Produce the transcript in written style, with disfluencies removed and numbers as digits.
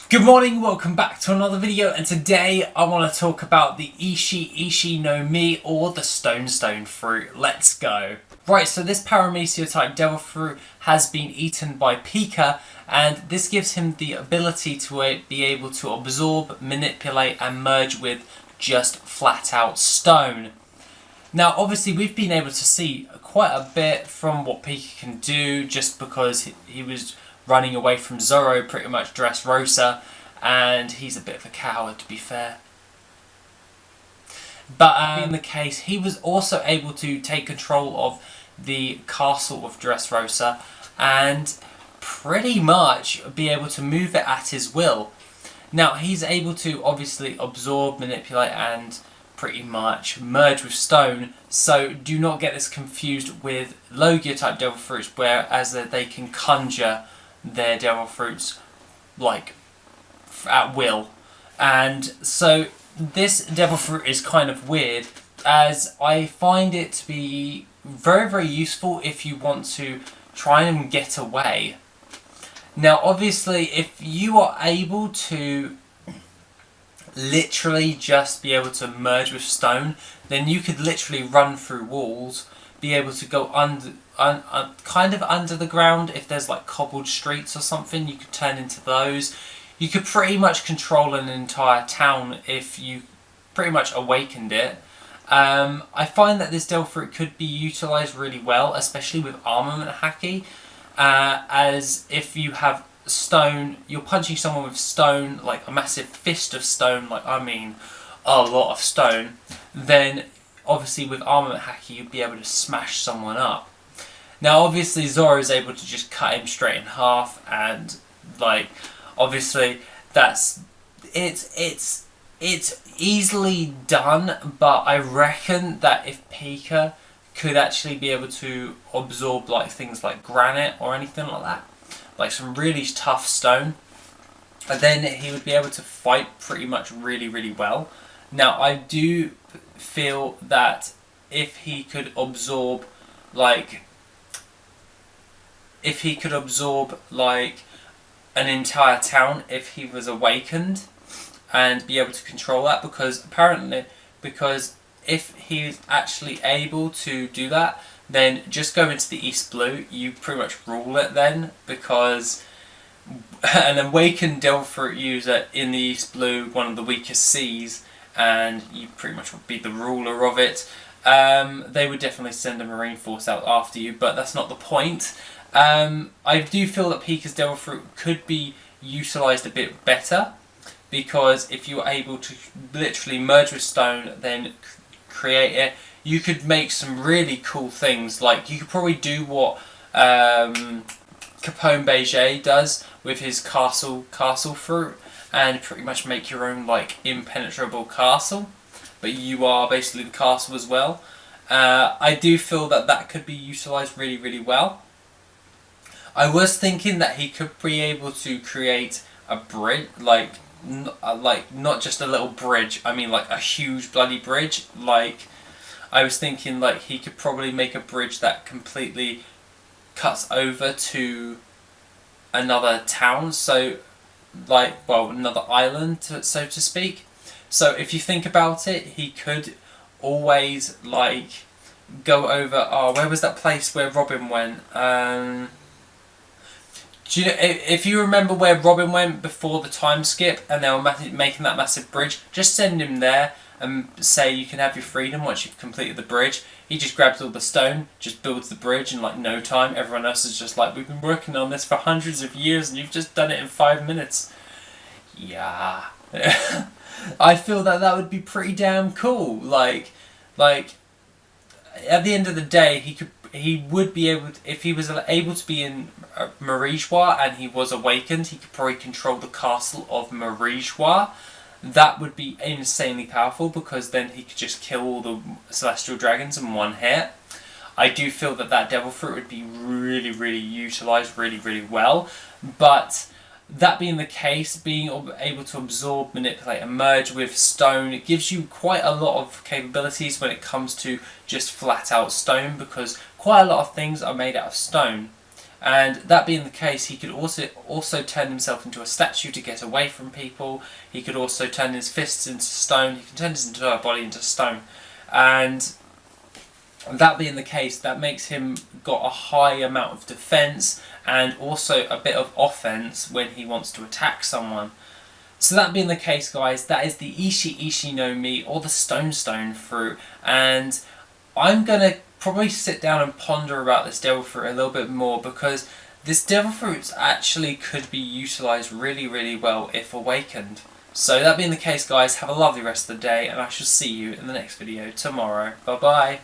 Good morning, welcome back to another video, and today I want to talk about the Ishi Ishi No Mi, or the Stone fruit. Let's go. Right, so this Paramecia type devil fruit has been eaten by Pika, and this gives him the ability to be able to absorb, manipulate and merge with just flat out stone. Now obviously we've been able to see quite a bit from what Pika can do, just because he was running away from Zoro, pretty much Dressrosa, and he's a bit of a coward, to be fair. But in the case, he was also able to take control of the castle of Dressrosa and pretty much be able to move it at his will. Now he's able to obviously absorb, manipulate and pretty much merge with stone, so do not get this confused with Logia type devil fruits, whereas they can conjure their devil fruits like at will. And so this devil fruit is kind of weird, as I find it to be very useful if you want to try and get away. Now obviously if you are able to literally just be able to merge with stone, then you could literally run through walls, be able to go kind of under the ground. If there's like cobbled streets or something, you could turn into those. You could pretty much control an entire town if you pretty much awakened it. I find that this devil fruit could be utilised really well, especially with armament haki, as if you have stone, you're punching someone with stone, like a massive fist of stone, like I mean a lot of stone, then obviously with armament haki you'd be able to smash someone up. Now obviously Zoro is able to just cut him straight in half, and like obviously it's easily done, but I reckon that if Pika could actually be able to absorb like things like granite or anything like that, like some really tough stone, then he would be able to fight pretty much really well. Now I do feel that if he could absorb like an entire town, if he was awakened, and be able to control that, because if he's actually able to do that, then just go into the East Blue, you pretty much rule it then, because an awakened devil fruit user in the East Blue, one of the weakest seas, and you pretty much would be the ruler of it. They would definitely send a marine force out after you, but that's not the point. I do feel that Pika's devil fruit could be utilised a bit better, because if you were able to literally merge with stone, then create it, you could make some really cool things. Like you could probably do what Capone Beige does with his castle fruit, and pretty much make your own like impenetrable castle, but you are basically the castle as well. I do feel that that could be utilised really well. I was thinking that he could be able to create a bridge, like not just a little bridge, I mean like a huge bloody bridge. Like I was thinking like he could probably make a bridge that completely cuts over to another town, so like, well, another island, so to speak. So if you think about it, he could always like go over, oh, where was that place where Robin went? Do you know, if you remember where Robin went before the time skip and they were making that massive bridge, just send him there and say you can have your freedom once you've completed the bridge. He just grabs all the stone, just builds the bridge in like no time. Everyone else is just like, we've been working on this for hundreds of years and you've just done it in 5 minutes. Yeah. I feel that that would be pretty damn cool. Like at the end of the day, he would be able to, if he was able to be in Marijois and he was awakened, he could probably control the castle of Marijois. That would be insanely powerful, because then he could just kill all the celestial dragons in one hit. I do feel that that devil fruit would be really utilised really well, but that being the case, being able to absorb, manipulate and merge with stone, it gives you quite a lot of capabilities when it comes to just flat out stone, because quite a lot of things are made out of stone. And that being the case, he could also turn himself into a statue to get away from people. He could also turn his fists into stone. He can turn his entire body into stone. And that being the case, that makes him got a high amount of defense and also a bit of offense when he wants to attack someone. So that being the case, guys, that is the Ishi Ishi No Mi, or the Stone fruit. And I'm going to probably sit down and ponder about this devil fruit a little bit more, because this devil fruit actually could be utilised really, really well if awakened. So that being the case, guys, have a lovely rest of the day, and I shall see you in the next video tomorrow. Bye bye.